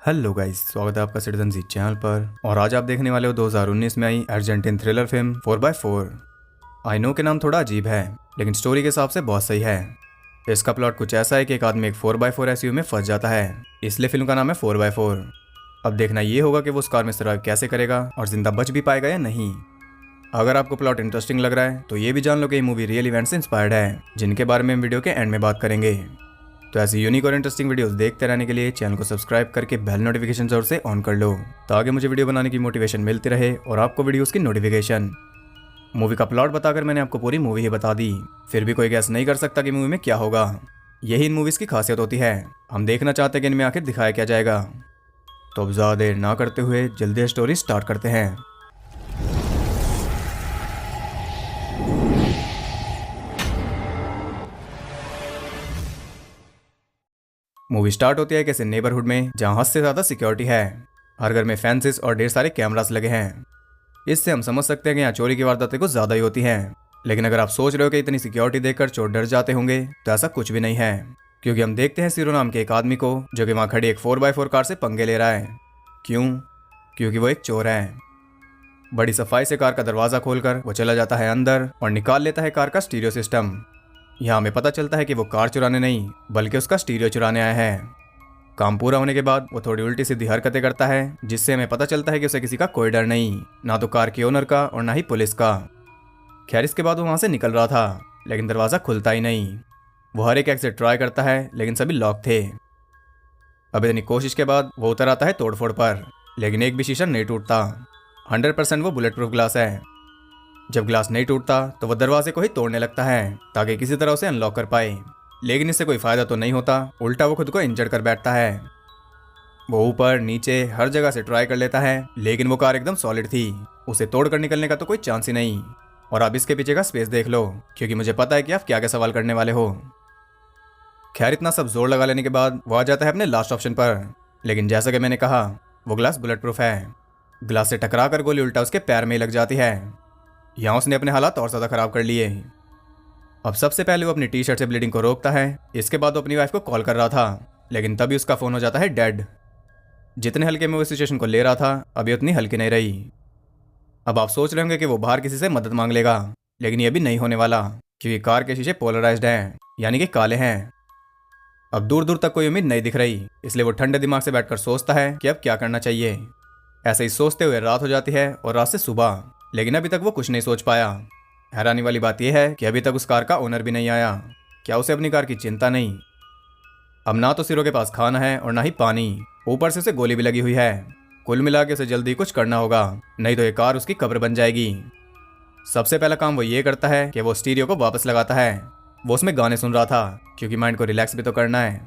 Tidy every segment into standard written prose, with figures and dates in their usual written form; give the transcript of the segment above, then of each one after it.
Hello guys, स्वागत है आपका सिटीजन जी चैनल पर। और आज आप देखने वाले हो 2019 में आई Argentine thriller film 4x4। I know के नाम थोड़ा अजीब है, लेकिन स्टोरी के हिसाब से बहुत सही है। इसका प्लॉट कुछ ऐसा है कि एक आदमी एक 4x4 एसयूवी में फंस जाता है, इसलिए फिल्म का नाम है 4x4। अब देखना ये होगा कि वो उस कार में सर्वाइव कैसे करेगा और जिंदा बच भी पाएगा या नहीं। अगर आपको प्लॉट इंटरेस्टिंग लग रहा है तो ये भी जान लो कि ये मूवी रियल इवेंट से इंस्पायर्ड है, जिनके बारे में हम वीडियो के एंड में बात करेंगे। तो ऐसी यूनिक और इंटरेस्टिंग वीडियोस देखते रहने के लिए चैनल को सब्सक्राइब करके बेल नोटिफिकेशन जोर से ऑन कर लो, ताकि मुझे वीडियो बनाने की मोटिवेशन मिलती रहे और आपको वीडियोस की नोटिफिकेशन। मूवी का प्लॉट बताकर मैंने आपको पूरी मूवी ही बता दी, फिर भी कोई गैस नहीं कर सकता कि मूवी में क्या होगा। यही इन मूवीज की खासियत होती है, हम देखना चाहते हैं कि इनमें आखिर दिखाया क्या जाएगा। तो अब ज़्यादा देर ना करते हुए जल्दी स्टोरी स्टार्ट करते हैं। मूवी स्टार्ट होती है किसी नेबरहुड में जहां हद से ज्यादा सिक्योरिटी है। हर घर में फेंसेस और ढेर सारे कैमरास लगे हैं। इससे हम समझ सकते हैं कि यहाँ चोरी की वारदातें कुछ ज्यादा ही होती हैं। लेकिन अगर आप सोच रहे हो कि इतनी सिक्योरिटी देखकर चोर डर जाते होंगे, तो ऐसा कुछ भी नहीं है, क्योंकि हम देखते हैं सीरो नाम के एक आदमी को जो कि वहां खड़ी एक 4x4 कार से पंगे ले रहा है। क्यों? क्योंकि वो एक चोर है। बड़ी सफाई से कार का दरवाजा खोलकर वो चला जाता है अंदर और निकाल लेता है कार का स्टीरियो सिस्टम। यहाँ हमें पता चलता है कि वो कार चुराने नहीं बल्कि उसका स्टीरियो चुराने आया है। काम पूरा होने के बाद वो थोड़ी उल्टी सीधी हरकतें करता है, जिससे हमें पता चलता है कि उसे किसी का कोई डर नहीं, ना तो कार के ओनर का और ना ही पुलिस का। खैर, इसके बाद वो वहां से निकल रहा था, लेकिन दरवाजा खुलता ही नहीं। वो हर एक एग्जिट ट्राई करता है, लेकिन सभी लॉक थे। अब इतनी कोशिश के बाद वो उतर आता है तोड़फोड़ पर, लेकिन एक भी शीशा नहीं टूटता। 100% वो बुलेट प्रूफ ग्लास है। जब ग्लास नहीं टूटता तो वह दरवाजे को ही तोड़ने लगता है ताकि किसी तरह उसे अनलॉक कर पाए, लेकिन इससे कोई फायदा तो नहीं होता, उल्टा वो खुद को इंजर्ड कर बैठता है। वो ऊपर नीचे हर जगह से ट्राई कर लेता है, लेकिन वो कार एकदम सॉलिड थी, उसे तोड़कर निकलने का तो कोई चांस ही नहीं। और अब इसके पीछे का स्पेस देख लो, क्योंकि मुझे पता है कि आप क्या क्या सवाल करने वाले हो। खैर, इतना सब जोर लगा लेने के बाद वो आ जाता है अपने लास्ट ऑप्शन पर, लेकिन जैसा कि मैंने कहा, वो ग्लास बुलेट प्रूफ है। ग्लास से टकरा कर गोली उल्टा उसके पैर में ही लग जाती है। यहाँ उसने अपने हालात और ज्यादा खराब कर लिए। अब सबसे पहले वो अपनी टी शर्ट से ब्लीडिंग को रोकता है। इसके बाद वो अपनी वाइफ को कॉल कर रहा था, लेकिन तभी उसका फोन हो जाता है डेड। जितने हल्के में वो सिचुएशन को ले रहा था, अभी उतनी हल्की नहीं रही। अब आप सोच रहे होंगे कि वो बाहर किसी से मदद मांग लेगा, लेकिन ये भी नहीं होने वाला, क्योंकि कार के शीशे पोलराइज्ड हैं, यानी कि काले हैं। अब दूर दूर तक कोई उम्मीद नहीं दिख रही, इसलिए वो ठंडे दिमाग से बैठकर सोचता है कि अब क्या करना चाहिए। ऐसे ही सोचते हुए रात हो जाती है और रात से सुबह, लेकिन अभी तक वो कुछ नहीं सोच पाया। हैरानी वाली बात यह है कि अभी तक उस कार का ओनर भी नहीं आया। क्या उसे अपनी कार की चिंता नहीं? अब ना तो सिरो के पास खाना है और ना ही पानी, ऊपर से उसे गोली भी लगी हुई है। कुल मिला के उसे जल्दी कुछ करना होगा, नहीं तो ये कार उसकी कब्र बन जाएगी। सबसे पहला काम वो ये करता है कि वो स्टीरियो को वापस लगाता है। वो उसमें गाने सुन रहा था, क्योंकि माइंड को रिलैक्स भी तो करना है।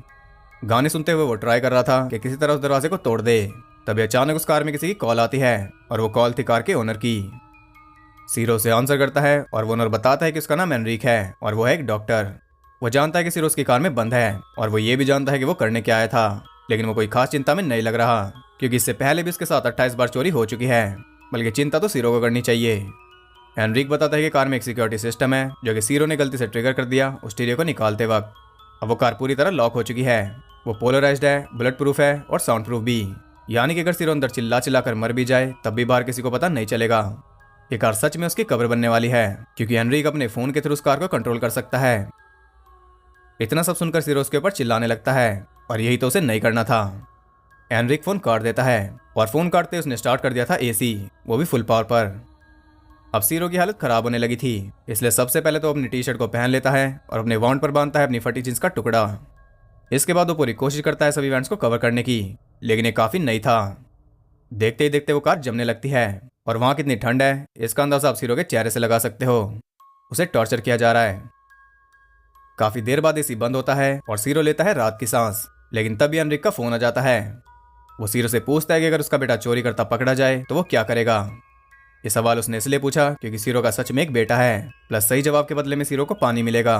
गाने सुनते हुए वो ट्राई कर रहा था कि किसी तरह उस दरवाजे को तोड़ दे। तभी अचानक उस कार में किसी की कॉल आती है, और वो कॉल थी कार के ओनर की। सीरो से आंसर करता है और वो ओनर बताता है कि उसका नाम एनरिक है और वो है एक डॉक्टर। वो जानता है कि सीरो उसकी कार में बंद है, और वो ये भी जानता है कि वो करने क्या आया था, लेकिन वो कोई खास चिंता में नहीं लग रहा, क्योंकि इससे पहले भी उसके साथ 28 बार चोरी हो चुकी है। बल्कि चिंता तो सीरो को करनी चाहिए। एनरिक बताता है कि कार में एक सिक्योरिटी सिस्टम है जो कि सीरो ने गलती से ट्रिगर कर दिया उस स्टीरियो को निकालते वक्त। अब वो कार पूरी तरह लॉक हो चुकी है। वो पोलराइज्ड है, बुलेट प्रूफ है और साउंड प्रूफ भी, यानी कि अगर सीरो अंदर चिल्ला चिल्ला कर मर भी जाए तब भी बाहर किसी को पता नहीं चलेगा। ये कार सच में उसकी कब्र बनने वाली है, क्योंकि एनरिक अपने फोन के थ्रू उस कार को कंट्रोल कर सकता है। इतना सब सुनकर सीरो उसके ऊपर चिल्लाने लगता है, और यही तो उसे नहीं करना था। एनरिक फोन काट देता है, और फोन काटते उसने स्टार्ट कर दिया था एसी, वो भी फुल पावर पर। अब सीरो की हालत खराब होने लगी थी, इसलिए सबसे पहले तो अपनी टी शर्ट को पहन लेता है और अपने वाउंड पर बांधता है अपनी फटी जींस का टुकड़ा। इसके बाद वो पूरी कोशिश करता है सभी इवेंट्स को कवर करने की, लेकिन ये काफी नहीं था। देखते ही देखते वो कार जमने लगती है, और वहां कितनी ठंड है इसका अंदाजा आप सीरो के चेहरे से लगा सकते हो। उसे टॉर्चर किया जा रहा है। काफी देर बाद एसी बंद होता है और सीरो लेता है रात की सांस, लेकिन तभी एनरिक का फोन आ जाता है। वो सीरो से पूछता है कि अगर उसका बेटा चोरी करता पकड़ा जाए तो वो क्या करेगा। ये सवाल उसने इसलिए पूछा क्योंकि सीरो का सच में एक बेटा है, प्लस सही जवाब के बदले में सीरो को पानी मिलेगा।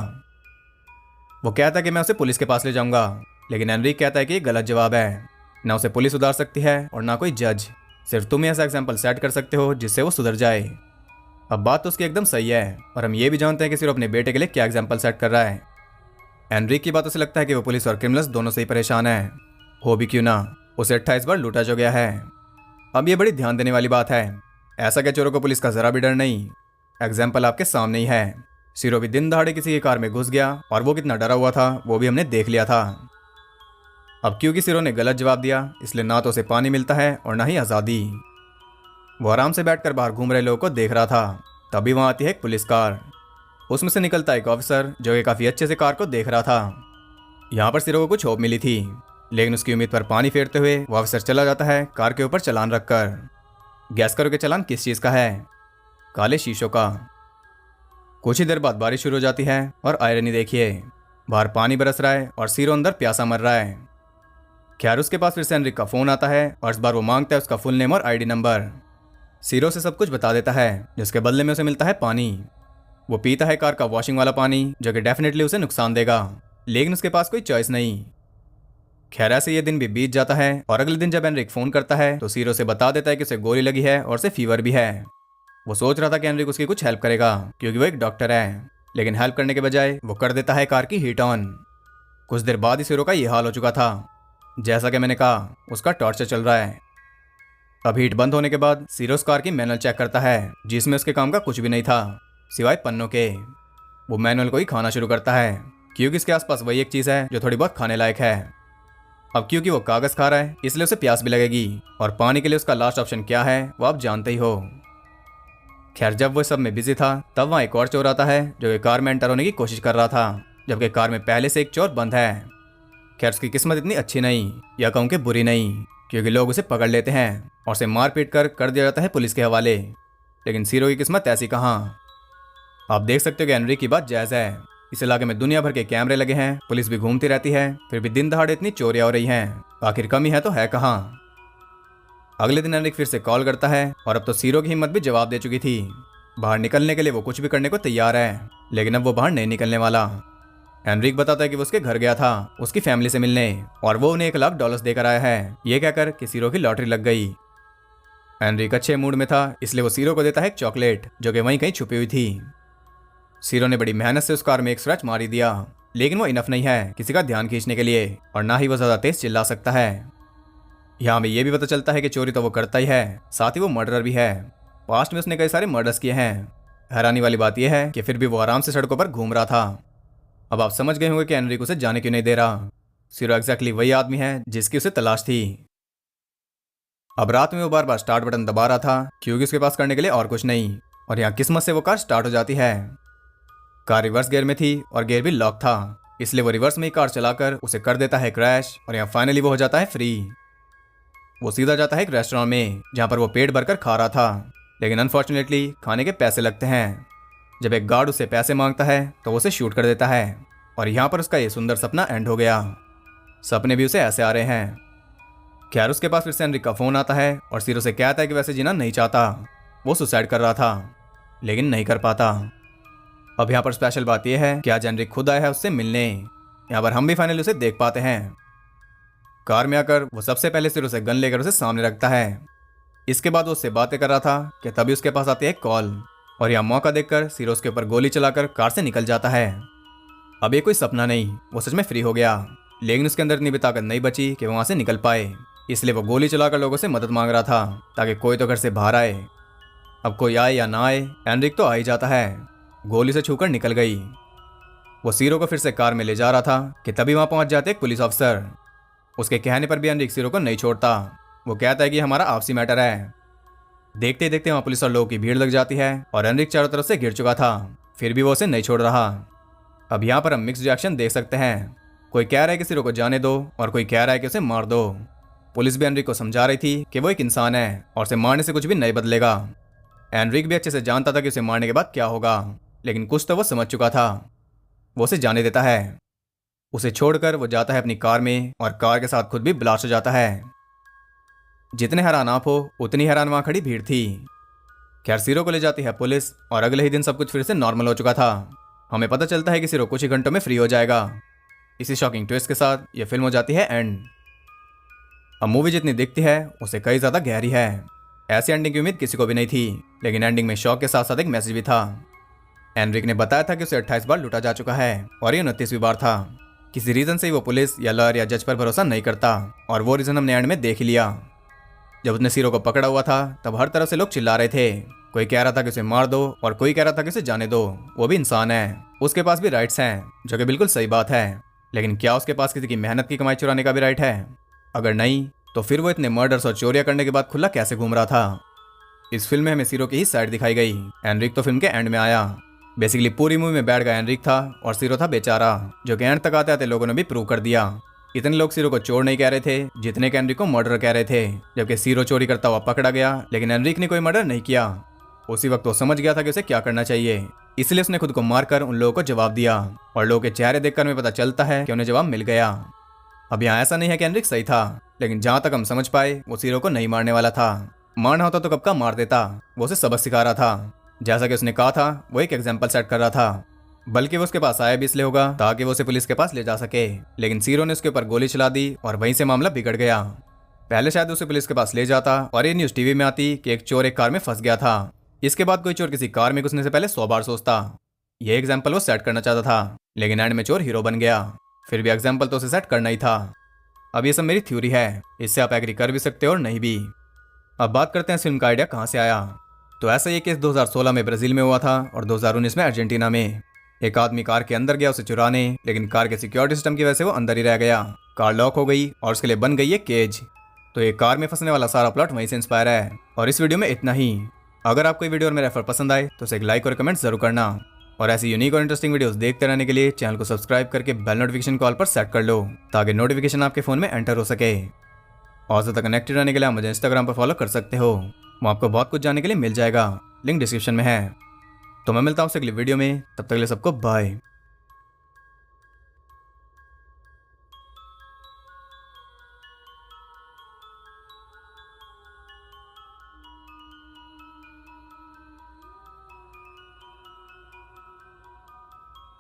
वो कहता है कि मैं उसे पुलिस के पास ले जाऊंगा, लेकिन एनरिक कहता है कि ये गलत जवाब है। ना उसे पुलिस सुधार सकती है और ना कोई जज, सिर्फ तुम ही ऐसा एग्जाम्पल सेट कर सकते हो जिससे वो सुधर जाए। अब बात तो उसकी एकदम सही है, और हम ये भी जानते हैं कि सिर्फ अपने बेटे के लिए क्या एग्जाम्पल सेट कर रहा है। एनरिक की बातों से लगता है कि वो पुलिस और क्रिमिनल्स दोनों से ही परेशान है। हो भी क्यों ना, उसे 28 बार लूटा जो गया है। अब ये बड़ी ध्यान देने वाली बात है, ऐसा क्या चोरों को पुलिस का जरा भी डर नहीं। एग्जाम्पल आपके सामने ही है। सिरो भी दिन दहाड़े किसी की कार में घुस गया और वो कितना डरा हुआ था वो भी हमने देख लिया था। अब क्योंकि सिरो ने गलत जवाब दिया, इसलिए ना तो उसे पानी मिलता है और ना ही आज़ादी। वो आराम से बैठकर बाहर घूम रहे लोगों को देख रहा था। तभी वहां आती है एक पुलिस कार। उसमें से निकलता एक ऑफिसर जो कि काफी अच्छे से कार को देख रहा था। यहाँ पर सिरो को कुछ होप मिली थी, लेकिन उसकी उम्मीद पर पानी फेरते हुए वो ऑफिसर चला जाता है कार के ऊपर चालान रखकर। गैस करो कि चालान किस चीज का है? काले शीशों का। कुछ ही देर बाद बारिश शुरू हो जाती है और आयरनी देखिए, बाहर पानी बरस रहा है और सिरो अंदर प्यासा मर रहा है। खैर उसके पास फिर से एनरिक का फोन आता है और इस बार वो मांगता है उसका फुल नेम और आईडी नंबर। सिरो से सब कुछ बता देता है, जिसके बदले में उसे मिलता है पानी। वो पीता है कार का वॉशिंग वाला पानी, जो कि डेफिनेटली उसे नुकसान देगा, लेकिन उसके पास कोई चॉइस नहीं। खैर ऐसे ये दिन भी बीत जाता है और अगले दिन जब एनरिक फोन करता है तो सिरो से बता देता है कि उसे गोली लगी है और उसे फीवर भी है। वो सोच रहा था कि एनरिक उसकी कुछ हेल्प करेगा क्योंकि वो एक डॉक्टर है, लेकिन हेल्प करने के बजाय वो कर देता है कार की हीट ऑन। कुछ देर बाद ही सिरो का ये हाल हो चुका था। जैसा कि मैंने कहा, उसका टॉर्चर चल रहा है। अब हीट बंद होने के बाद सिरो उस कार की मैनुअल चेक करता है, जिसमें उसके काम का कुछ भी नहीं था सिवाय पन्नों के। वो मैनुअल को ही खाना शुरू करता है क्योंकि इसके आसपास वही एक चीज है जो थोड़ी बहुत खाने लायक है। अब क्योंकि वो कागज खा रहा है इसलिए उसे प्यास भी लगेगी, और पानी के लिए उसका लास्ट ऑप्शन क्या है वो आप जानते ही हो। खैर जब वो सब में बिजी था तब वहाँ एक और चोर आता है जो कि कार में एंटर होने की कोशिश कर रहा था, जबकि कार में पहले से एक चोर बंद है। खैर उसकी किस्मत इतनी अच्छी नहीं, या कहूँ कि बुरी नहीं, क्योंकि लोग उसे पकड़ लेते हैं और उसे मार पीट कर दिया जाता है पुलिस के हवाले। लेकिन सिरो की किस्मत ऐसी कहाँ। आप देख सकते हो कि एनरिक की बात जायज़ है। इस इलाके में दुनिया भर के कैमरे लगे हैं, पुलिस भी घूमती रहती है, फिर भी दिन दहाड़े इतनी चोरियां हो रही हैं। आखिर कमी है तो है कहाँ। अगले दिन एनरिक फिर से कॉल करता है और अब तो सिरो की हिम्मत भी जवाब दे चुकी थी। बाहर निकलने के लिए वो कुछ भी करने को तैयार है, लेकिन अब वो बाहर नहीं निकलने वाला। एनरिक बताता है कि वो उसके घर गया था उसकी फैमिली से मिलने, और वो उन्हें $1,00,000 देकर आया है, ये कहकर कि सिरो की लॉटरी लग गई। एनरिक अच्छे मूड में था, इसलिए वो सिरो को देता है एक चॉकलेट जो कि वहीं कहीं छुपी हुई थी। सिरो ने बड़ी मेहनत से उस कार में एक स्क्रैच मार ही दिया, लेकिन वो इनफ नहीं है किसी का ध्यान खींचने के लिए, और ना ही वो ज्यादा तेज चिल्ला सकता है। यहाँ में ये भी पता चलता है कि चोरी तो वो करता ही है, साथ ही वो मर्डरर भी है। पास्ट में उसने कई सारे मर्डर्स किए हैं। हैरानी वाली बात यह है कि फिर भी वो आराम से सड़कों पर घूम रहा था। अब आप समझ गए होंगे कि एनरिक उसे जाने क्यों नहीं दे रहा। सिरो एग्जैक्टली वही आदमी है जिसकी उसे तलाश थी। अब रात में वो बार बार स्टार्ट बटन दबा रहा था क्योंकि उसके पास करने के लिए और कुछ नहीं, और यहाँ किस्मत से वो कार स्टार्ट हो जाती है। कार रिवर्स गियर में थी और गियर भी लॉक था, इसलिए वो रिवर्स में ही कार चलाकर उसे कर देता है क्रैश, और यहाँ फाइनली वो हो जाता है फ्री। वो सीधा जाता है एक रेस्टोरेंट में जहाँ पर वो पेट भरकर खा रहा था, लेकिन अनफॉर्चुनेटली खाने के पैसे लगते हैं। जब एक गार्ड उसे पैसे मांगता है तो वो उसे शूट कर देता है, और यहाँ पर उसका ये सुंदर सपना एंड हो गया। सपने भी उसे ऐसे आ रहे हैं। खैर उसके पास फिर से एनरिक का फोन आता है और सिरो से कहता है कि वैसे जीना नहीं चाहता, वो सुसाइड कर रहा था लेकिन नहीं कर पाता। अब यहाँ पर स्पेशल बात यह है कि आज एनरिक खुद आया है उससे मिलने। यहाँ पर हम भी फाइनली उसे देख पाते हैं। कार में आकर वो सबसे पहले सिरो से गन लेकर उसे सामने रखता है। इसके बाद वो उससे बातें कर रहा था कि तभी उसके पास आती है कॉल, और यहाँ मौका देखकर सिरो उसके ऊपर गोली चलाकर कार से निकल जाता है। अब ये कोई सपना नहीं, वो सच में फ्री हो गया, लेकिन उसके अंदर इतनी भी ताकत नहीं बची कि वहां से निकल पाए, इसलिए वो गोली चलाकर लोगों से मदद मांग रहा था ताकि कोई तो घर से बाहर आए। अब कोई आए या ना आए, एनरिक तो आ ही जाता है। गोली से छूकर निकल गई। वो सिरो को फिर से कार में ले जा रहा था कि तभी वहां पहुंच जाते एक पुलिस ऑफिसर। उसके कहने पर भी एनरिक सिरो को नहीं छोड़ता। वो कहता है कि हमारा आपसी मैटर है। देखते ही देखते वहां पुलिस और लोगों की भीड़ लग जाती है और एनरिक चारों तरफ से घिर चुका था, फिर भी वो उसे नहीं छोड़ रहा। अब यहाँ पर हम मिक्स रिएक्शन देख सकते हैं। कोई कह रहा है कि सिरो को जाने दो और कोई कह रहा है कि उसे मार दो। पुलिस भी एनरिक को समझा रही थी कि वो एक इंसान है और उसे मारने से कुछ भी नहीं बदलेगा। एनरिक भी अच्छे से जानता था कि उसे मारने के बाद क्या होगा, लेकिन कुछ तो वो समझ चुका था। वो उसे जाने देता है। उसे छोड़कर वो जाता है अपनी कार में और कार के साथ खुद भी ब्लास्ट हो जाता है। जितने हैरान आप हो उतनी हैरान वहां खड़ी भीड़ थी। खैर सिरो को ले जाती है पुलिस और अगले ही दिन सब कुछ फिर से नॉर्मल हो चुका था। हमें पता चलता है कि सिरो कुछ ही घंटों में फ्री हो जाएगा। इसी शॉकिंग ट्विस्ट के साथ ये फिल्म हो जाती है एंड। अब मूवी जितनी दिखती है उससे कई ज्यादा गहरी है। ऐसी एंडिंग की उम्मीद किसी को भी नहीं थी, लेकिन एंडिंग में शॉक के साथ साथ एक मैसेज भी था। एनरिक ने बताया था कि उसे 28 बार लूटा जा चुका है और ये 29वीं बार था। किसी रीजन से ही वो पुलिस या लॉयर या जज पर भरोसा नहीं करता, और वो रीजन हमने एंड में देख ही लिया। जब उसने सीरो को पकड़ा हुआ था तब हर तरफ से लोग चिल्ला रहे थे। कोई कह रहा था कि उसे मार दो और कोई कह रहा था कि उसे जाने दो, वो भी इंसान है, उसके पास भी राइट्स हैं, जो कि बिल्कुल सही बात है। लेकिन क्या उसके पास किसी की मेहनत की कमाई चुराने का भी राइट है? अगर नहीं तो फिर वो इतने मर्डर्स और चोरियां करने के बाद खुला कैसे घूम रहा था? इस फिल्म में हमें सीरो की ही साइड दिखाई गई। एनरिक तो फिल्म के एंड में आया। बेसिकली पूरी मूवी में बैड गाय एनरिक था और सीरो था बेचारा, जो कि एंड तक आते आते लोगों ने भी प्रूव कर दिया। इतने लोग सीरो को चोर नहीं कह रहे थे जितने के एनरिक को मर्डर कह रहे थे। जबकि सीरो चोरी करता हुआ पकड़ा गया, लेकिन एनरिक ने कोई मर्डर नहीं किया। उसी वक्त वो समझ गया था कि उसे क्या करना चाहिए, इसलिए उसने खुद को मारकर उन लोगों को जवाब दिया, और लोगों के चेहरे देखकर हमें पता चलता है कि उन्हें जवाब मिल गया। अब यहाँ ऐसा नहीं है कि एनरिक सही था, लेकिन जहां तक हम समझ पाए वो सीरो को नहीं मारने वाला था। मारना होता तो कब का मार देता, वो उसे सबक सिखा रहा था। जैसा कि उसने कहा था वो एक एग्जाम्पल सेट कर रहा था, बल्कि वो उसके पास आया भी इसलिए होगा ताकि वो उसे पुलिस के पास ले जा सके। लेकिन सीरो ने उसके ऊपर गोली चला दी और वहीं से मामला बिगड़ गया। पहले शायद उसे पुलिस के पास ले जाता और ये न्यूज टीवी में आती कि एक चोर एक कार में फंस गया था। इसके बाद कोई चोर किसी कार में घुसने से पहले 100 बार सोचता। ये एग्जाम्पल वो सेट करना चाहता था, लेकिन एंड में चोर हीरो बन गया। फिर भी एग्जाम्पल तो उसे सेट करना ही था। अब ये सब मेरी थ्योरी है, इससे आप एग्री कर भी सकते हो और नहीं भी। अब बात करते हैं इस फिल्म का आइडिया कहाँ से आया। तो ऐसा ये केस 2016 में ब्राजील में हुआ था और 2019 में अर्जेंटीना में। एक आदमी कार के अंदर गया उसे चुराने, लेकिन कार के सिक्योरिटी सिस्टम की वजह से वो अंदर ही रह गया। कार लॉक हो गई और उसके लिए बन गई एक केज। तो ये कार में फंसने वाला सारा प्लॉट वहीं से इंस्पायर है। और इस वीडियो में इतना ही। अगर आपको ये वीडियो और मेरा रेफर पसंद आए तो उसे एक लाइक और कमेंट जरूर करना, और ऐसी यूनिक और इंटरेस्टिंग वीडियोस देखते रहने के लिए चैनल को सब्सक्राइब करके बेल नोटिफिकेशन कॉल पर सेट कर लो, ताकि नोटिफिकेशन आपके फोन में एंटर हो सके। और ज़्यादा कनेक्टेड रहने के लिए आप मुझे इंस्टाग्राम पर फॉलो कर सकते हो, वहाँ आपको बहुत कुछ जानने के लिए मिल जाएगा, लिंक डिस्क्रिप्शन में है। तो मैं मिलता हूँ आपसे अगली वीडियो में, तब तक के लिए सबको बाय।